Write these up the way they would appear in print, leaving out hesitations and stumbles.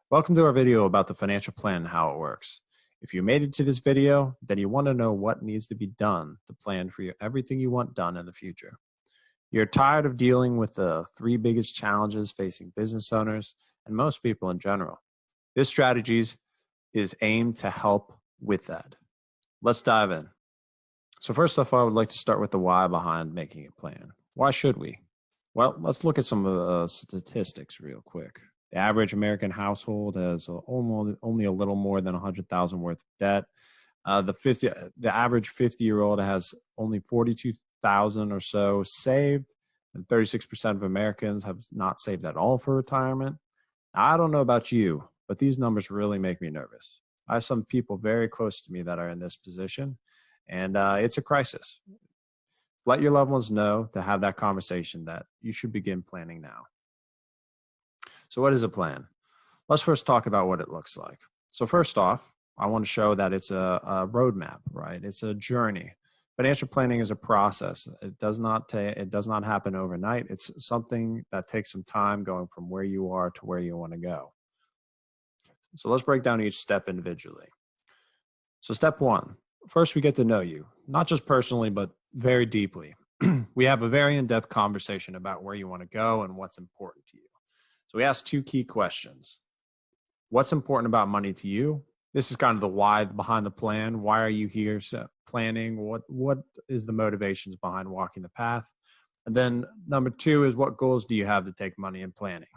Welcome to our video about the financial plan and how it works. If you made it to this video, then you want to know what needs to be done to plan for everything you want done in the future. You're tired of dealing with the three biggest challenges facing business owners and most people in general. This strategies is aimed to help with that. Let's dive in. So first off, I would like to start with the why behind making a plan. Why should we? Well, let's look at some of the statistics real quick. The average American household has only a little more than $100,000 worth of debt. The average 50-year-old has only $42,000 or so saved, and 36% of Americans have not saved at all for retirement. Now, I don't know about you, but these numbers really make me nervous. I have some people very close to me that are in this position, and it's a crisis. Let your loved ones know to have that conversation that you should begin planning now. So what is a plan? Let's first talk about what it looks like. So first off, I want to show that it's a roadmap, right? It's a journey. Financial planning is a process. It does not happen overnight. It's something that takes some time going from where you are to where you want to go. So let's break down each step individually. So step one, first we get to know you, not just personally, but very deeply. We have a very in-depth conversation about where you want to go and what's important to you. So we ask two key questions. What's important about money to you? This is kind of the why behind the plan. Why are you here planning? What is the motivations behind walking the path? And then number two is, what goals do you have to take money in planning?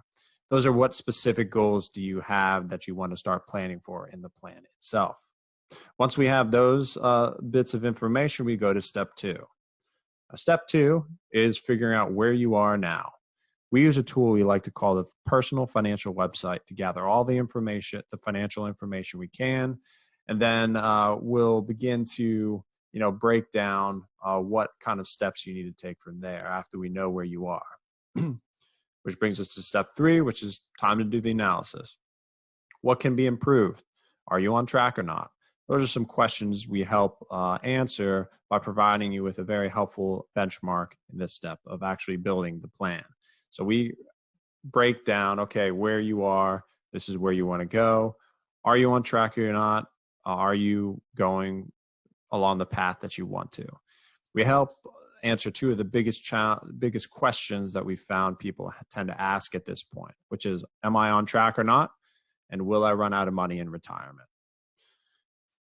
Those are, what specific goals do you have that you want to start planning for in the plan itself? Once we have those bits of information, we go to step two. Step two is figuring out where you are now. We use a tool we like to call the personal financial website to gather all the information, the financial information we can, and then we'll begin to break down what kind of steps you need to take from there after we know where you are. Which brings us to step three, which is time to do the analysis. What can be improved? Are you on track or not? Those are some questions we help answer by providing you with a very helpful benchmark in this step of actually building the plan. So we break down, okay, where you are, this is where you want to go. Are you on track or not? Are you going along the path that you want to? We help answer two of the biggest questions that we found people tend to ask at this point, which is, am I on track or not? And will I run out of money in retirement?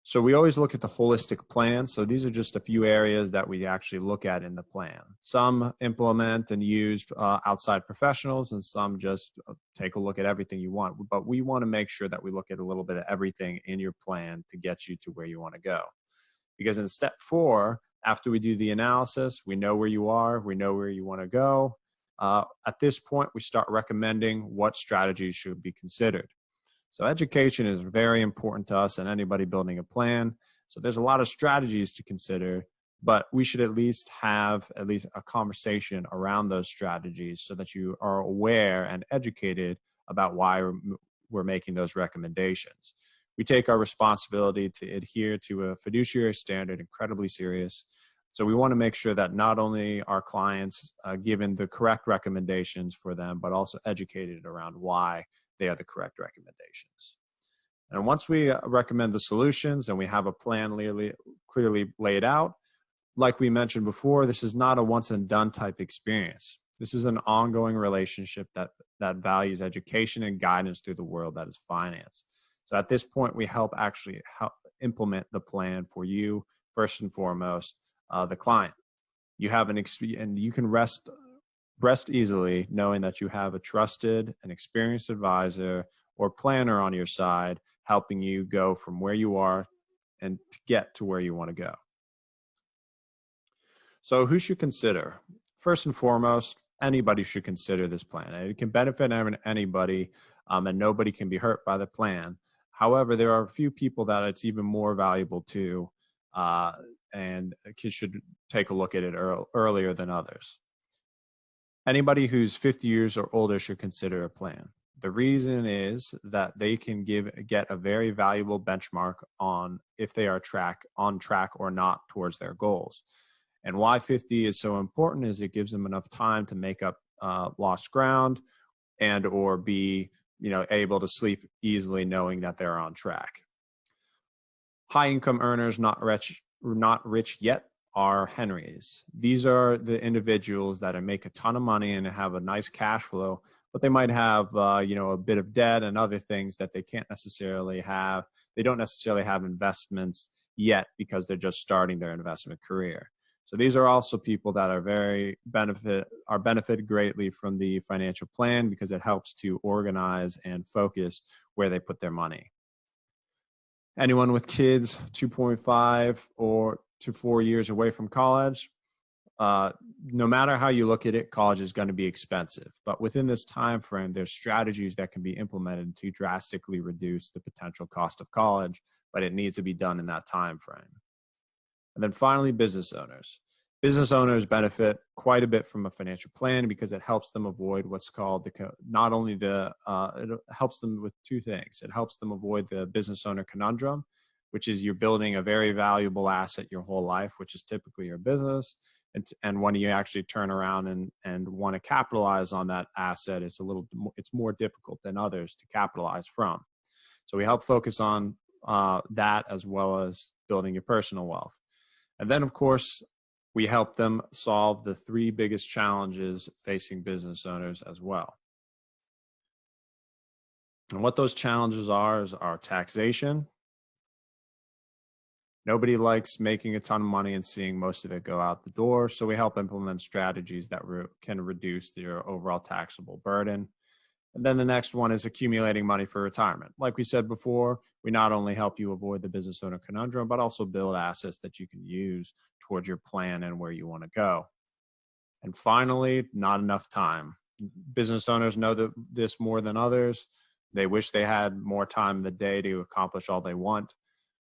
So we always look at the holistic plan. So these are just a few areas that we actually look at in the plan. Some implement and use outside professionals, and some just take a look at everything you want. But we want to make sure that we look at a little bit of everything in your plan to get you to where you want to go. Because in step four, after we do the analysis, we know where you are, we know where you want to go. At this point, we start recommending what strategies should be considered. So education is very important to us and anybody building a plan. So there's a lot of strategies to consider, but we should at least have a conversation around those strategies so that you are aware and educated about why we're making those recommendations. We take our responsibility to adhere to a fiduciary standard incredibly serious. So we want to make sure that not only our clients given the correct recommendations for them, but also educated around why they are the correct recommendations. And once we recommend the solutions and we have a plan clearly laid out, like we mentioned before, this is not a once and done type experience. This is an ongoing relationship that values education and guidance through the world that is finance. So at this point, we help implement the plan for you, first and foremost, the client. You have and you can rest easily knowing that you have a trusted and experienced advisor or planner on your side helping you go from where you are and to get to where you want to go. So who should consider? First and foremost, anybody should consider this plan. It can benefit anybody, and nobody can be hurt by the plan. However, there are a few people that it's even more valuable to, and should take a look at it earlier than others. Anybody who's 50 years or older should consider a plan. The reason is that they can get a very valuable benchmark on if they are on track or not towards their goals. And why 50 is so important is it gives them enough time to make up lost ground and or be able to sleep easily knowing that they're on track. High income earners not rich yet are Henrys. These are the individuals that make a ton of money and have a nice cash flow, but they might have a bit of debt and other things that they can't necessarily have. They don't necessarily have investments yet because they're just starting their investment career. So these are also people that are benefited greatly from the financial plan because it helps to organize and focus where they put their money. Anyone with kids 2.5 or to 4 years away from college, no matter how you look at it, college is going to be expensive. But within this time frame, there's strategies that can be implemented to drastically reduce the potential cost of college, but it needs to be done in that time frame. And then finally, business owners. Business owners benefit quite a bit from a financial plan because it helps them avoid what's called it helps them with two things. It helps them avoid the business owner conundrum, which is you're building a very valuable asset your whole life, which is typically your business. And when you actually turn around and want to capitalize on that asset, it's more difficult than others to capitalize from. So we help focus on that as well as building your personal wealth. And then, of course, we help them solve the three biggest challenges facing business owners as well. And what those challenges are is our taxation. Nobody likes making a ton of money and seeing most of it go out the door. So we help implement strategies that can reduce their overall taxable burden. And then the next one is accumulating money for retirement. Like we said before, we not only help you avoid the business owner conundrum, but also build assets that you can use towards your plan and where you want to go. And finally, not enough time. Business owners know this more than others. They wish they had more time in the day to accomplish all they want.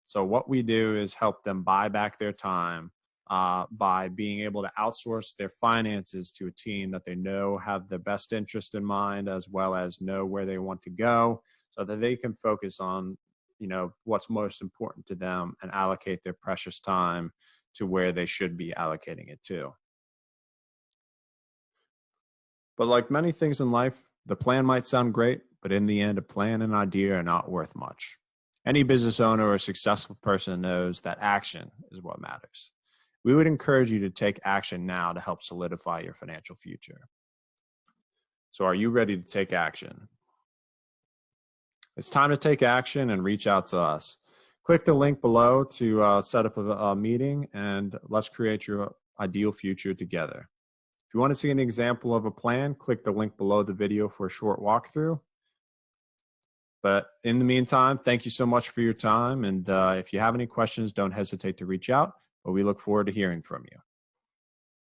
So what we do is help them buy back their time by being able to outsource their finances to a team that they know have their best interest in mind, as well as know where they want to go, so that they can focus on, what's most important to them and allocate their precious time to where they should be allocating it to. But like many things in life, the plan might sound great, but in the end, a plan and idea are not worth much. Any business owner or successful person knows that action is what matters. We would encourage you to take action now to help solidify your financial future. So are you ready to take action? It's time to take action and reach out to us. Click the link below to set up a meeting, and let's create your ideal future together. If you want to see an example of a plan, click the link below the video for a short walkthrough. But in the meantime, thank you so much for your time. And if you have any questions, don't hesitate to reach out, but we look forward to hearing from you.